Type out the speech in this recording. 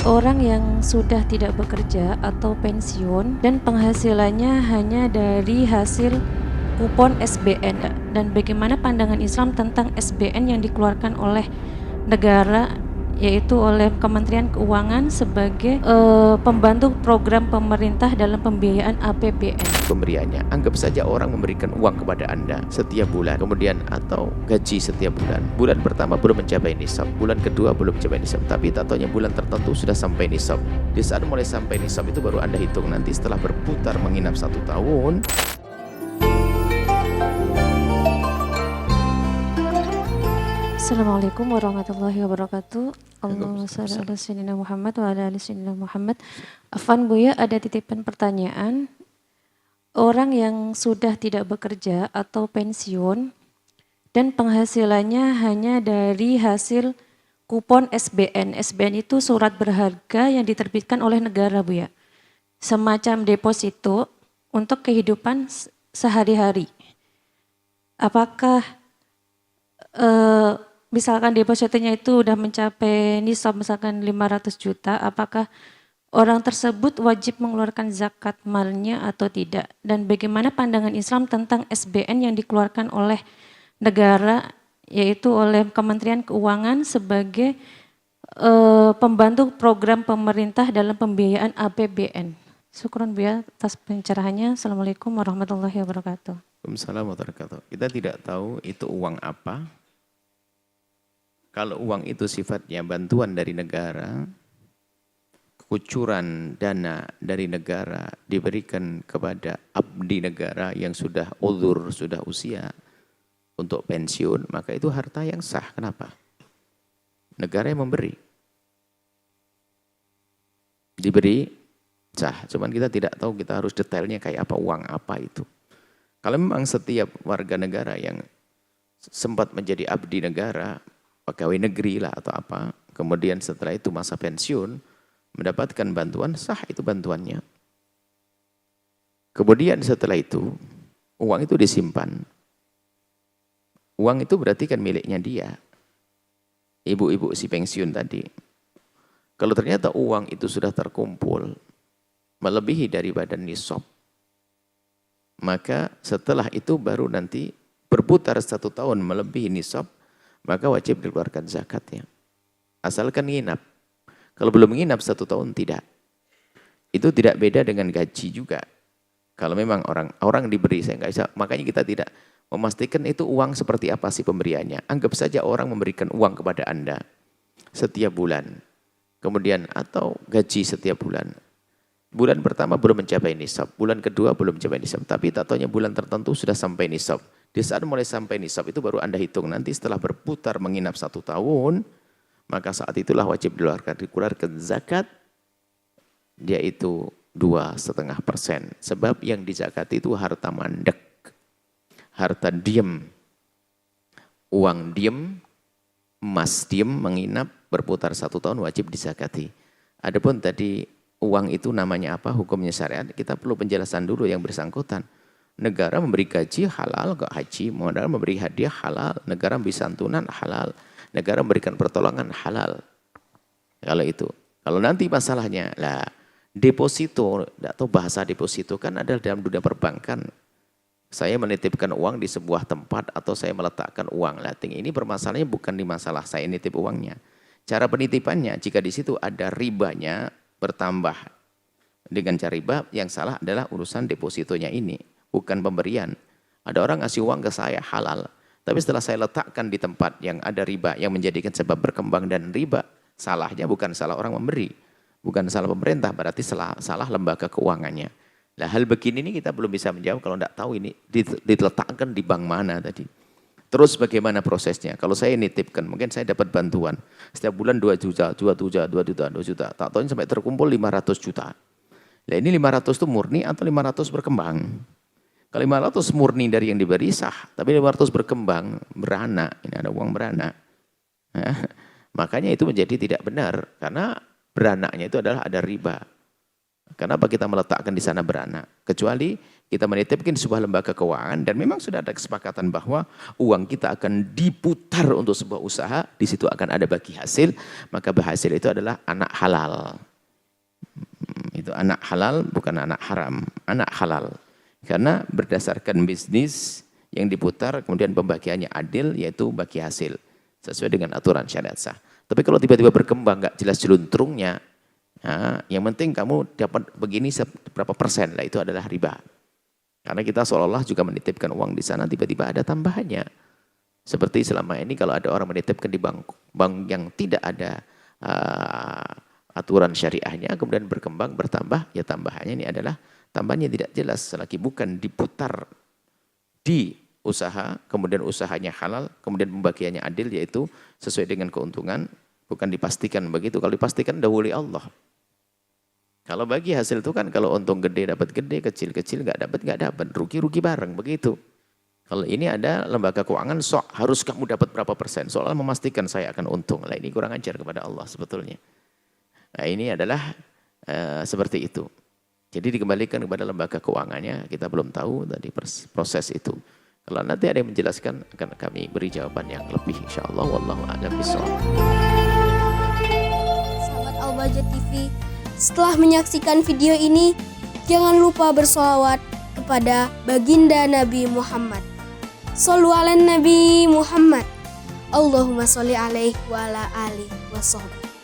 Orang yang sudah tidak bekerja atau pensiun dan penghasilannya hanya dari hasil kupon SBN, dan bagaimana pandangan Islam tentang SBN yang dikeluarkan oleh negara, yaitu oleh Kementerian Keuangan sebagai pembantu program pemerintah dalam pembiayaan APBN. Pemberiannya, anggap saja orang memberikan uang kepada Anda setiap bulan, kemudian atau gaji setiap bulan. Bulan pertama belum mencapai nisab, bulan kedua belum mencapai nisab, tapi tak taunya bulan tertentu sudah sampai nisab. Di saat mulai sampai nisab itu baru Anda hitung nanti setelah berputar menginap 1 tahun. Assalamualaikum warahmatullahi wabarakatuh. Allahumma shalli ala sayyidina Muhammad wa ala ali sayyidina Muhammad. Afwan Buya, ada titipan pertanyaan. Orang yang sudah tidak bekerja atau pensiun dan penghasilannya hanya dari hasil kupon SBN. SBN itu surat berharga yang diterbitkan oleh negara, Buya. Semacam deposito untuk kehidupan sehari-hari. Apakah misalkan depositonya itu udah mencapai nisab misalkan 500 juta, apakah orang tersebut wajib mengeluarkan zakat malnya atau tidak? Dan bagaimana pandangan Islam tentang SBN yang dikeluarkan oleh negara, yaitu oleh Kementerian Keuangan sebagai pembantu program pemerintah dalam pembiayaan APBN? Syukron Buya atas pencerahannya. Assalamualaikum warahmatullahi wabarakatuh. Waalaikumsalam warahmatullahi wabarakatuh. Kita tidak tahu itu uang apa. Kalau uang itu sifatnya bantuan dari negara, kucuran dana dari negara diberikan kepada abdi negara yang sudah uzur, sudah usia untuk pensiun, maka itu harta yang sah. Kenapa? Negara yang memberi. Diberi sah, cuman kita tidak tahu, kita harus detailnya kayak apa, uang apa itu. Kalau memang setiap warga negara yang sempat menjadi abdi negara, pegawai negeri lah atau apa, kemudian setelah itu masa pensiun, mendapatkan bantuan, sah itu bantuannya. Kemudian setelah itu, uang itu disimpan. Uang itu berarti kan miliknya dia. Ibu-ibu si pensiun tadi. Kalau ternyata uang itu sudah terkumpul, melebihi daripada nisab, maka setelah itu baru nanti berputar 1 tahun melebihi nisab, maka wajib dikeluarkan zakatnya. Asalkan nginap. Kalau belum nginap 1 tahun tidak. Itu tidak beda dengan gaji juga. Kalau memang orang diberi, saya nggak bisa, makanya kita tidak memastikan itu uang seperti apa sih pemberiannya. Anggap saja orang memberikan uang kepada Anda setiap bulan. Kemudian atau gaji setiap bulan. Bulan pertama belum mencapai nisab, bulan kedua belum mencapai nisab, tapi tak taunya bulan tertentu sudah sampai nisab. Di saat mulai sampai nisab itu baru Anda hitung nanti setelah berputar menginap 1 tahun, maka saat itulah wajib dikeluarkan zakat, yaitu 2,5%. Sebab yang dizakati itu harta mandek, harta diem, uang diem, emas diem, menginap, berputar 1 tahun wajib dizakati. Adapun tadi uang itu namanya apa, hukumnya syariat, kita perlu penjelasan dulu yang bersangkutan. Negara memberi gaji halal kok haji, modal memberi hadiah halal, negara memberi santunan halal, negara memberikan pertolongan halal. Kalau itu, kalau nanti masalahnya lah deposito, tidak tahu bahasa deposito kan adalah dalam dunia perbankan. Saya menitipkan uang di sebuah tempat atau saya meletakkan uang. Lating ini permasalahannya bukan di masalah saya nitip uangnya. Cara penitipannya, jika di situ ada ribanya bertambah dengan cara riba, yang salah adalah urusan depositonya ini, bukan pemberian. Ada orang ngasih uang ke saya halal, tapi setelah saya letakkan di tempat yang ada riba, yang menjadikan sebab berkembang dan riba, salahnya bukan salah orang memberi, bukan salah pemerintah, berarti salah lembaga keuangannya. Nah, hal begini ini kita belum bisa menjawab kalau tidak tahu ini diletakkan di bank mana tadi. Terus bagaimana prosesnya? Kalau saya nitipkan, mungkin saya dapat bantuan. Setiap bulan 2 juta, 2 juta, 2 juta, 2 juta. Tak tahu sampai terkumpul 500 juta. Nah, ini 500 itu murni atau 500 berkembang? Kalau 500 murni dari yang diberi sah, tapi 500 berkembang, beranak. Ini ada uang beranak. Nah, makanya itu menjadi tidak benar. Karena beranaknya itu adalah ada riba. Kenapa kita meletakkan di sana beranak? Kecuali kita menitipkan sebuah lembaga keuangan dan memang sudah ada kesepakatan bahwa uang kita akan diputar untuk sebuah usaha, di situ akan ada bagi hasil, maka bagi hasil itu adalah anak halal. Itu anak halal bukan anak haram, anak halal. Karena berdasarkan bisnis yang diputar, kemudian pembagiannya adil, yaitu bagi hasil sesuai dengan aturan syariat sah. Tapi kalau tiba-tiba berkembang nggak jelas jeluntrungnya, nah, yang penting kamu dapat begini berapa persen, lah itu adalah riba. Karena kita seolah-olah juga menitipkan uang di sana, tiba-tiba ada tambahannya. Seperti selama ini kalau ada orang menitipkan di bank yang tidak ada aturan syariahnya, kemudian berkembang, bertambah, ya tambahannya ini adalah tambahannya tidak jelas, selagi bukan diputar di usaha, kemudian usahanya halal, kemudian pembagiannya adil, yaitu sesuai dengan keuntungan, bukan dipastikan begitu. Kalau dipastikan dahului Allah. Kalau bagi hasil itu kan kalau untung gede dapat gede, kecil-kecil nggak dapat, rugi-rugi bareng begitu. Kalau ini ada lembaga keuangan, sok harus kamu dapat berapa persen, soalnya memastikan saya akan untung. Lah ini kurang ajar kepada Allah sebetulnya. Nah ini adalah seperti itu. Jadi dikembalikan kepada lembaga keuangannya, kita belum tahu tadi proses itu. Kalau nanti ada yang menjelaskan, akan kami beri jawaban yang lebih insyaallah. Wallahu a'lam bishawab. Sahabat Al-Bahjah TV, setelah menyaksikan video ini, jangan lupa bersolawat kepada baginda Nabi Muhammad. Shollu ala Nabi Muhammad. Allahumma sholli alaihi wa ala alihi wa sahbihi.